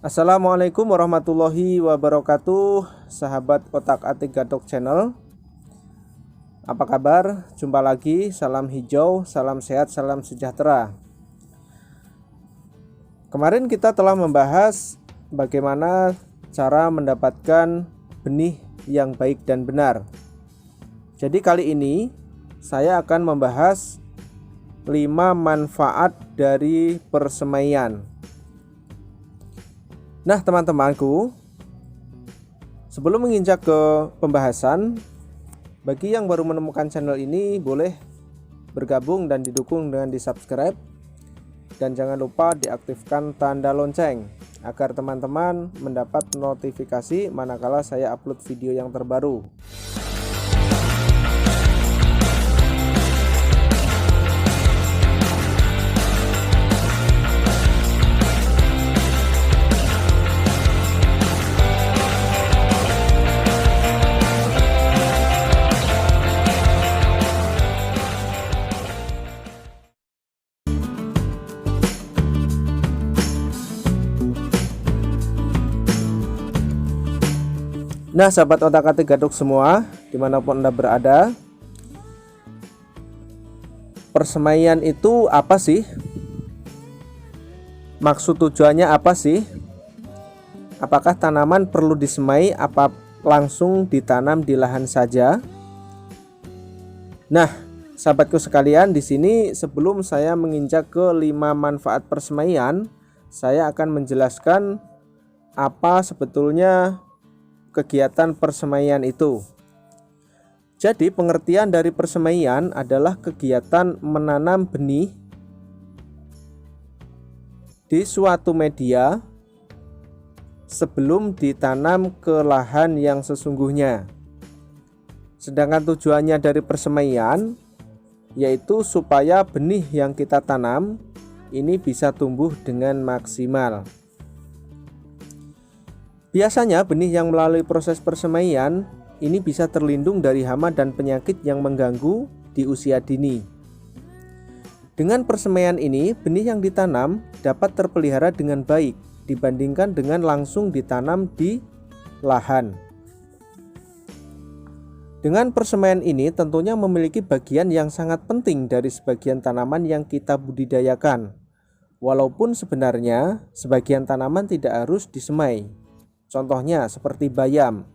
Assalamualaikum warahmatullahi wabarakatuh, sahabat Otak-Atik Gadok Channel. Apa kabar? Jumpa lagi, salam hijau, salam sehat, salam sejahtera. Kemarin kita telah membahas bagaimana cara mendapatkan benih yang baik dan benar. Jadi kali ini saya akan membahas 5 manfaat dari persemaian. Nah teman-temanku, sebelum menginjak ke pembahasan, bagi yang baru menemukan channel ini boleh bergabung dan didukung dengan di subscribe, dan jangan lupa diaktifkan tanda lonceng agar teman-teman mendapat notifikasi manakala saya upload video yang terbaru. Nah sahabat otak-atik gadok semua, dimanapun Anda berada, persemaian itu apa sih? Maksud tujuannya apa sih? Apakah tanaman perlu disemai apa langsung ditanam di lahan saja? Nah sahabatku sekalian, di sini sebelum saya menginjak ke 5 manfaat persemaian, saya akan menjelaskan apa sebetulnya kegiatan persemaian itu. Jadi pengertian dari persemaian adalah kegiatan menanam benih di suatu media sebelum ditanam ke lahan yang sesungguhnya. Sedangkan tujuannya dari persemaian yaitu supaya benih yang kita tanam ini bisa tumbuh dengan maksimal. Biasanya benih yang melalui proses persemaian ini bisa terlindung dari hama dan penyakit yang mengganggu di usia dini. Dengan persemaian ini, benih yang ditanam dapat terpelihara dengan baik dibandingkan dengan langsung ditanam di lahan. Dengan persemaian ini tentunya memiliki bagian yang sangat penting dari sebagian tanaman yang kita budidayakan. Walaupun sebenarnya sebagian tanaman tidak harus disemai. Contohnya seperti bayam.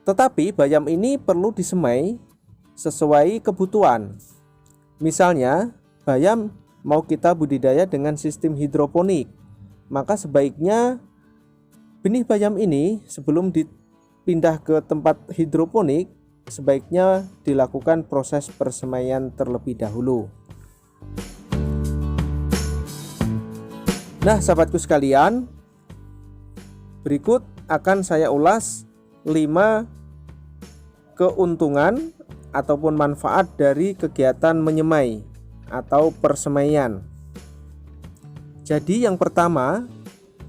Tetapi bayam ini perlu disemai sesuai kebutuhan. Misalnya bayam mau kita budidaya dengan sistem hidroponik, maka sebaiknya benih bayam ini sebelum dipindah ke tempat hidroponik sebaiknya dilakukan proses persemaian terlebih dahulu. Nah sahabatku sekalian, berikut akan saya ulas 5 keuntungan ataupun manfaat dari kegiatan menyemai atau persemaian. Jadi yang pertama,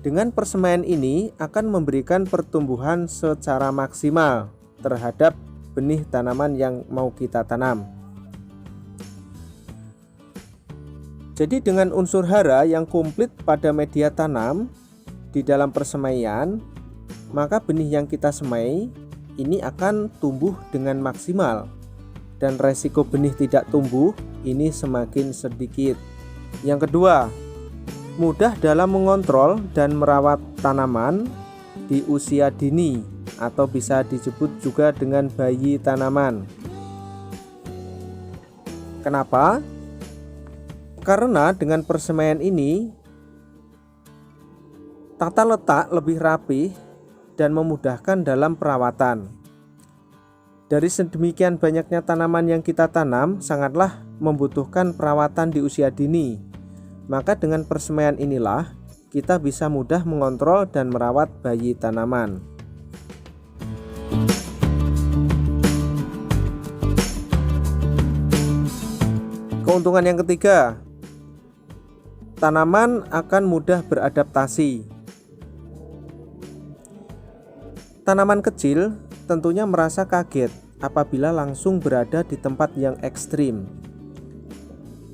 dengan persemaian ini akan memberikan pertumbuhan secara maksimal terhadap benih tanaman yang mau kita tanam. Jadi dengan unsur hara yang komplit pada media tanam di dalam persemaian, maka benih yang kita semai ini akan tumbuh dengan maksimal dan resiko benih tidak tumbuh ini semakin sedikit. Yang kedua, mudah dalam mengontrol dan merawat tanaman di usia dini atau bisa disebut juga dengan bayi tanaman. Kenapa? Karena dengan persemaian ini tata letak lebih rapi dan memudahkan dalam perawatan. Dari sedemikian banyaknya tanaman yang kita tanam sangatlah membutuhkan perawatan di usia dini. Maka dengan persemaian inilah kita bisa mudah mengontrol dan merawat bayi tanaman. Keuntungan yang ketiga, tanaman akan mudah beradaptasi. Tanaman kecil tentunya merasa kaget apabila langsung berada di tempat yang ekstrim.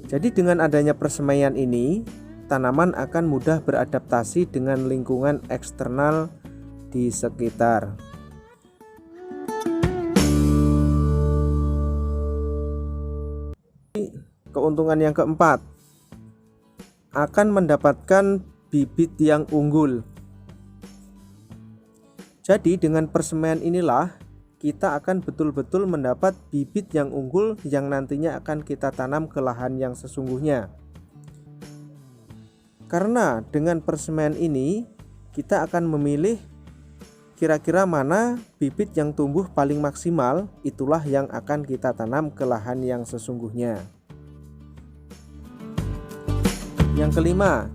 Jadi dengan adanya persemaian ini, tanaman akan mudah beradaptasi dengan lingkungan eksternal di sekitar. Keuntungan yang keempat, akan mendapatkan bibit yang unggul. Jadi dengan persemaian inilah kita akan betul-betul mendapat bibit yang unggul yang nantinya akan kita tanam ke lahan yang sesungguhnya. Karena dengan persemaian ini kita akan memilih kira-kira mana bibit yang tumbuh paling maksimal, itulah yang akan kita tanam ke lahan yang sesungguhnya. Yang kelima,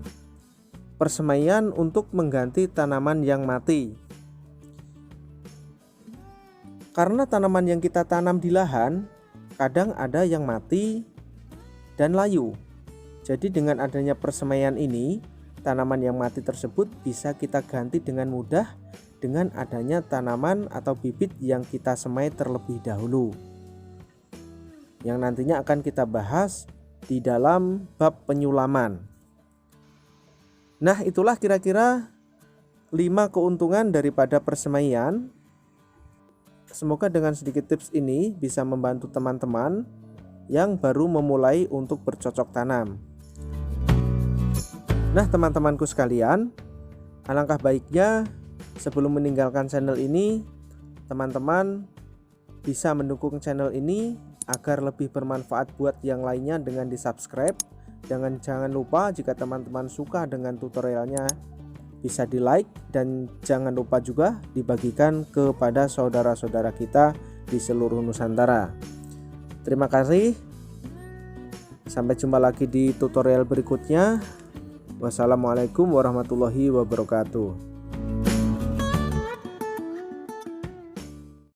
persemaian untuk mengganti tanaman yang mati. Karena tanaman yang kita tanam di lahan kadang ada yang mati dan layu. Jadi dengan adanya persemaian ini, tanaman yang mati tersebut bisa kita ganti dengan mudah dengan adanya tanaman atau bibit yang kita semai terlebih dahulu, yang nantinya akan kita bahas di dalam bab penyulaman. Nah, itulah kira-kira 5 keuntungan daripada persemaian. Semoga dengan sedikit tips ini bisa membantu teman-teman yang baru memulai untuk bercocok tanam. Nah, teman-temanku sekalian, alangkah baiknya sebelum meninggalkan channel ini, teman-teman bisa mendukung channel ini agar lebih bermanfaat buat yang lainnya dengan di-subscribe. Jangan lupa jika teman-teman suka dengan tutorialnya bisa di-like, dan jangan lupa juga dibagikan kepada saudara-saudara kita di seluruh Nusantara. Terima kasih. Sampai jumpa lagi di tutorial berikutnya. Wassalamualaikum warahmatullahi wabarakatuh.